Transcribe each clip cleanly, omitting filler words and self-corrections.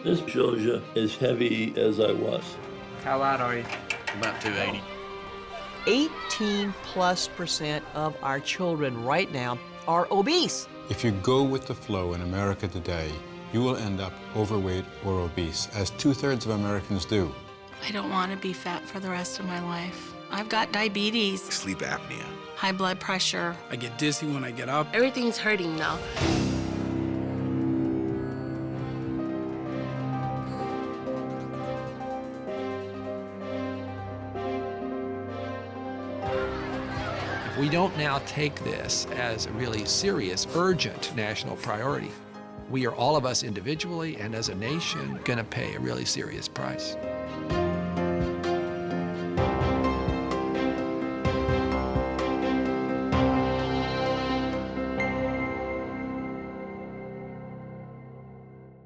This shows you as heavy as I was. How light are you? About 280. 18+% of our children right now are obese. If you go with the flow in America today, you will end up overweight or obese, as 2/3 of Americans do. I don't want to be fat for the rest of my life. I've got diabetes, Sleep apnea. high blood pressure. I get dizzy when I get up. Everything's hurting now. If we don't now take this as a really serious, urgent national priority, we are, all of us individually and as a nation, going to pay a really serious price.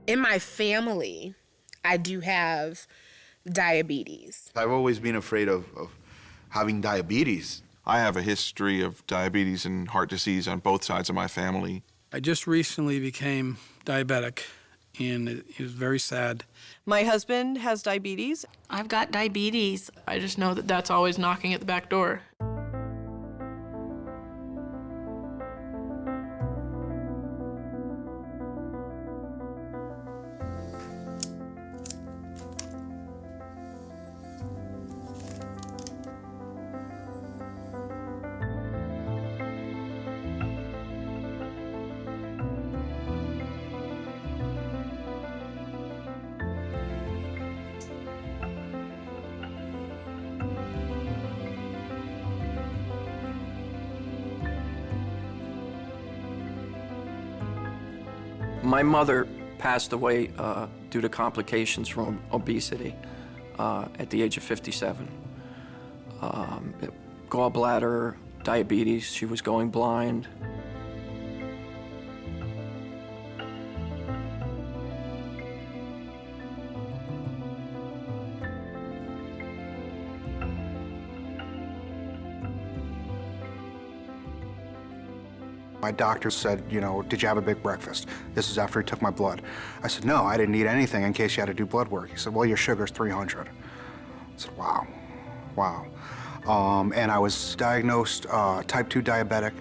In my family, I do have diabetes. I've always been afraid of having diabetes. I have a history of diabetes and heart disease on both sides of my family. I just recently became diabetic, and it was very sad. My husband has diabetes. I've got diabetes. I just know that that's always knocking at the back door. My mother passed away due to complications from obesity at the age of 57. Gallbladder, diabetes, she was going blind. My doctor said, you know, did you have a big breakfast? This is after he took my blood. I said, no, I didn't eat anything in case you had to do blood work. He said, well, your sugar's 300. I said, wow, wow. And I was diagnosed type 2 diabetic.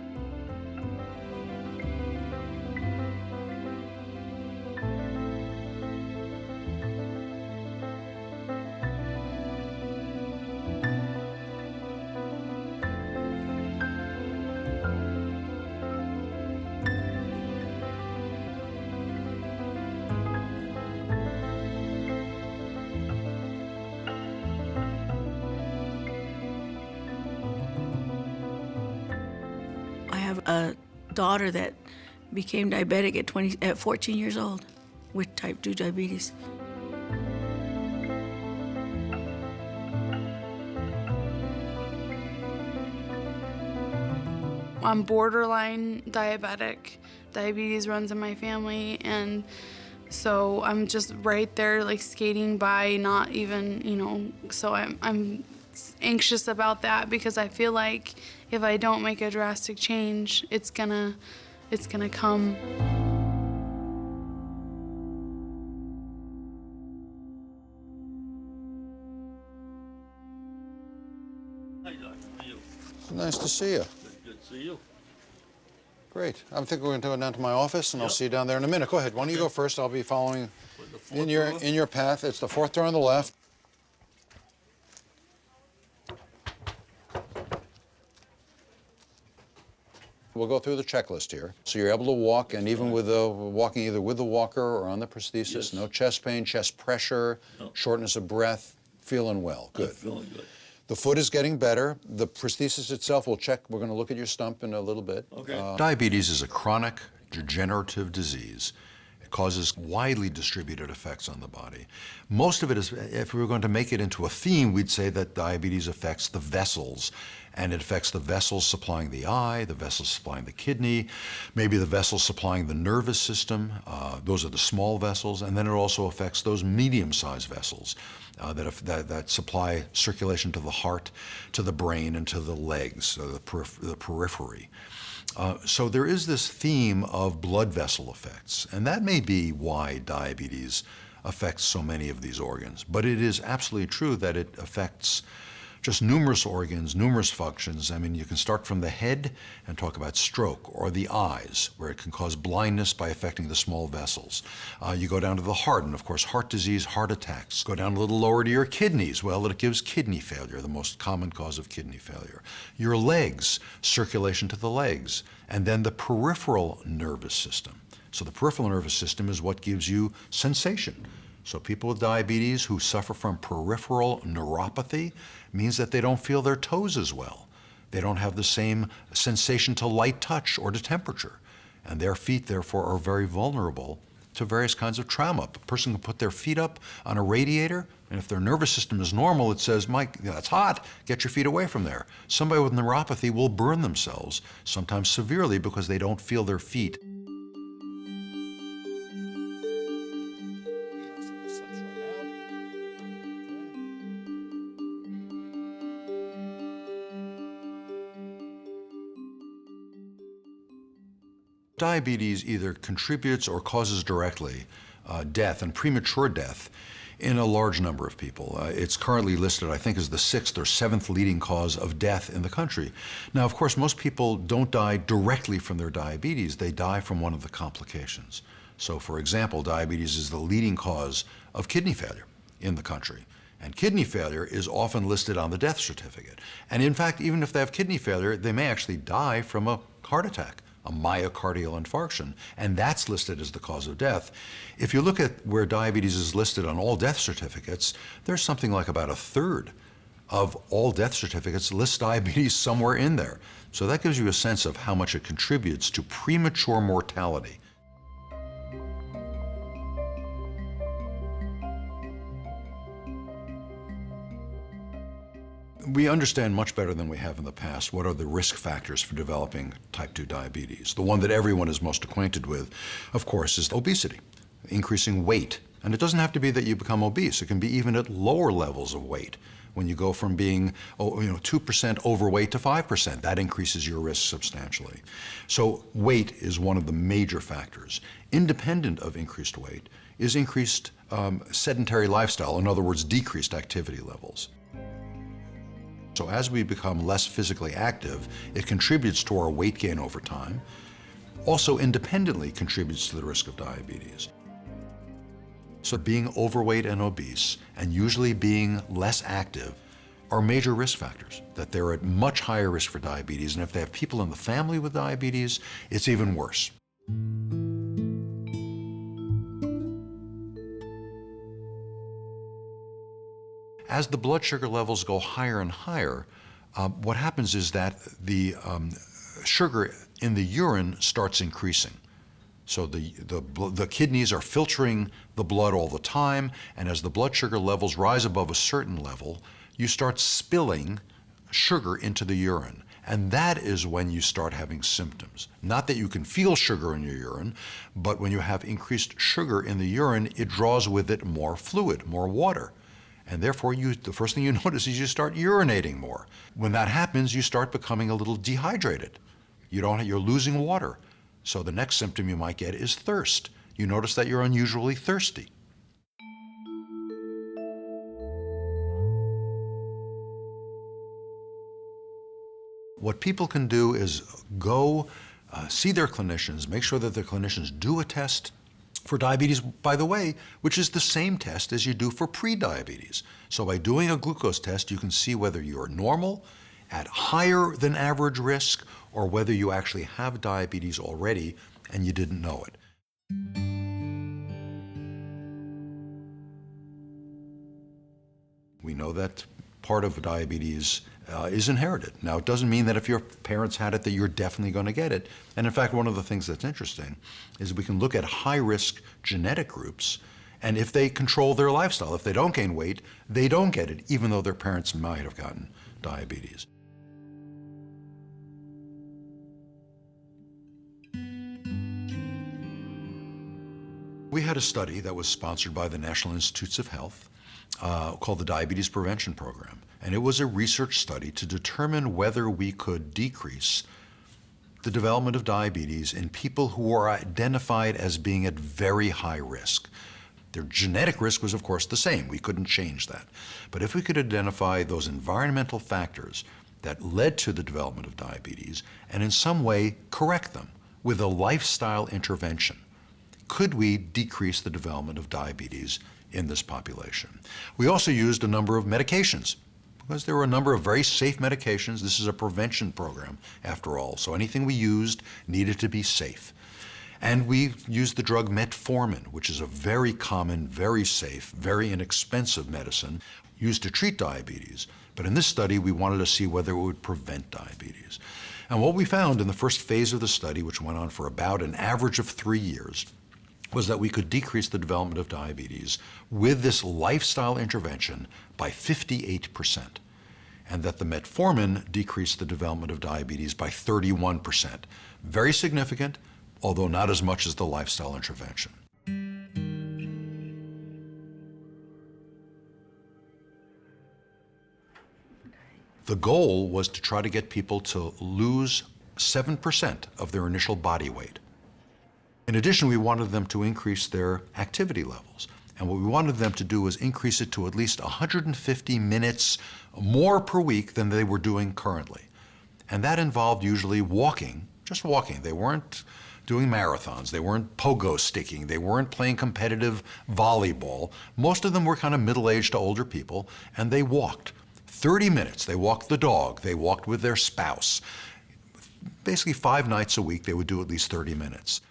I have a daughter that became diabetic at 14 years old with type 2 diabetes. I'm borderline diabetic. Diabetes runs in my family, and so I'm just right there, like skating by, not even, you know, so I'm anxious about that because I feel like if I don't make a drastic change, it's gonna come. Hi, Doctor. How are you? Nice to see you. Good to see you. Great. I think we're going to go down to my office, and I'll see you down there in a minute. Go ahead. Why don't you go first? I'll be following in your path. It's the fourth door on the left. We'll go through the checklist here. So you're able to walk, and even with walking either with the walker or on the prosthesis, Yes. no chest pain, chest pressure, shortness of breath, feeling well. Good. I'm feeling good. The foot is getting better. The prosthesis itself, we'll check. We're going to look at your stump in a little bit. Okay. Diabetes is a chronic degenerative disease. It causes widely distributed effects on the body. Most of it is, if we were going to make it into a theme, we'd say that diabetes affects the vessels, and it affects the vessels supplying the eye, the vessels supplying the kidney, maybe the vessels supplying the nervous system. Those are the small vessels, and then it also affects those medium-sized vessels that supply circulation to the heart, to the brain, and to the legs, the periphery. So there is this theme of blood vessel effects, and that may be why diabetes affects so many of these organs. But it is absolutely true that it affects just numerous organs, numerous functions. I mean, you can start from the head and talk about stroke, or the eyes, where it can cause blindness by affecting the small vessels. You go down to the heart, and of course, heart disease, heart attacks. Go down a little lower to your kidneys. Well, it gives kidney failure, the most common cause of kidney failure. Your legs, circulation to the legs, and then the peripheral nervous system. So the peripheral nervous system is what gives you sensation. So people with diabetes who suffer from peripheral neuropathy means that they don't feel their toes as well. They don't have the same sensation to light touch or to temperature. And their feet, therefore, are very vulnerable to various kinds of trauma. A person can put their feet up on a radiator, and if their nervous system is normal, it says, Mike, that's hot, get your feet away from there. Somebody with neuropathy will burn themselves, sometimes severely, because they don't feel their feet. Diabetes either contributes or causes directly death and premature death in a large number of people. It's currently listed, I think, as the 6th or 7th leading cause of death in the country. Now, of course, most people don't die directly from their diabetes. They die from one of the complications. So, for example, diabetes is the leading cause of kidney failure in the country. And kidney failure is often listed on the death certificate. And in fact, even if they have kidney failure, they may actually die from a heart attack, a myocardial infarction, and that's listed as the cause of death. If you look at where diabetes is listed on all death certificates, there's something like about 1/3 of all death certificates list diabetes somewhere in there. So that gives you a sense of how much it contributes to premature mortality. We understand much better than we have in the past what are the risk factors for developing type 2 diabetes. The one that everyone is most acquainted with, of course, is obesity, increasing weight. And it doesn't have to be that you become obese. It can be even at lower levels of weight. When you go from being 2% overweight to 5%, that increases your risk substantially. So weight is one of the major factors. Independent of increased weight is increased sedentary lifestyle, in other words, decreased activity levels. So as we become less physically active, it contributes to our weight gain over time. Also independently contributes to the risk of diabetes. So being overweight and obese, and usually being less active, are major risk factors, that they're at much higher risk for diabetes, and if they have people in the family with diabetes, it's even worse. As the blood sugar levels go higher and higher, what happens is that the sugar in the urine starts increasing. So the kidneys are filtering the blood all the time, and as the blood sugar levels rise above a certain level, you start spilling sugar into the urine. And that is when you start having symptoms. Not that you can feel sugar in your urine, but when you have increased sugar in the urine, it draws with it more fluid, more water. And therefore, the first thing you notice is you start urinating more. When that happens, you start becoming a little dehydrated. You're losing water. So the next symptom you might get is thirst. You notice that you're unusually thirsty. What people can do is go see their clinicians, make sure that their clinicians do a test for diabetes, by the way, which is the same test as you do for pre-diabetes. So by doing a glucose test, you can see whether you're normal, at higher than average risk, or whether you actually have diabetes already and you didn't know it. We know that part of diabetes is inherited. Now, it doesn't mean that if your parents had it that you're definitely going to get it. And in fact, one of the things that's interesting is we can look at high-risk genetic groups, and if they control their lifestyle, if they don't gain weight, they don't get it, even though their parents might have gotten diabetes. We had a study that was sponsored by the National Institutes of Health called the Diabetes Prevention Program. And it was a research study to determine whether we could decrease the development of diabetes in people who are identified as being at very high risk. Their genetic risk was, of course, the same. We couldn't change that. But if we could identify those environmental factors that led to the development of diabetes and in some way correct them with a lifestyle intervention, could we decrease the development of diabetes in this population? We also used a number of medications because there were a number of very safe medications. This is a prevention program, after all, so anything we used needed to be safe. And we used the drug metformin, which is a very common, very safe, very inexpensive medicine used to treat diabetes. But in this study, we wanted to see whether it would prevent diabetes. And what we found in the first phase of the study, which went on for about an average of 3 years, was that we could decrease the development of diabetes with this lifestyle intervention by 58%, and that the metformin decreased the development of diabetes by 31%. Very significant, although not as much as the lifestyle intervention. The goal was to try to get people to lose 7% of their initial body weight. In addition, we wanted them to increase their activity levels. And what we wanted them to do was increase it to at least 150 minutes more per week than they were doing currently. And that involved usually walking, just walking. They weren't doing marathons, they weren't pogo sticking, they weren't playing competitive volleyball. Most of them were kind of middle-aged to older people, and they walked 30 minutes. They walked the dog, they walked with their spouse. Basically 5 nights a week, they would do at least 30 minutes.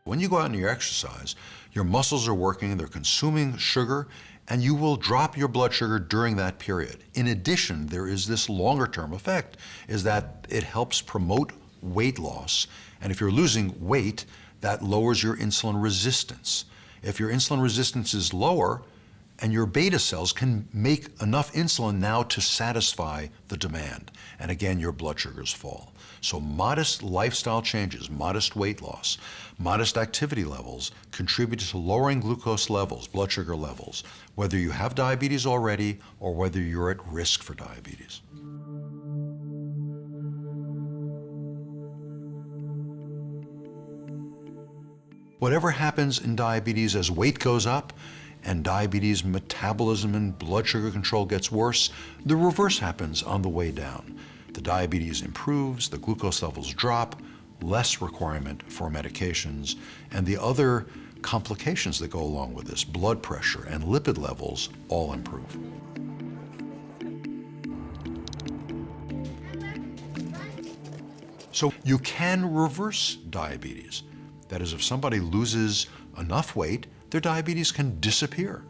When you go out and you exercise, your muscles are working, they're consuming sugar, and you will drop your blood sugar during that period. In addition, there is this longer-term effect, is that it helps promote weight loss. And if you're losing weight, that lowers your insulin resistance. If your insulin resistance is lower, and your beta cells can make enough insulin now to satisfy the demand. And again, your blood sugars fall. So modest lifestyle changes, modest weight loss, modest activity levels contribute to lowering glucose levels, blood sugar levels, whether you have diabetes already or whether you're at risk for diabetes. Whatever happens in diabetes as weight goes up, and diabetes metabolism and blood sugar control gets worse, the reverse happens on the way down. The diabetes improves, the glucose levels drop, less requirement for medications, and the other complications that go along with this, blood pressure and lipid levels, all improve. So you can reverse diabetes. That is, if somebody loses enough weight, their diabetes can disappear.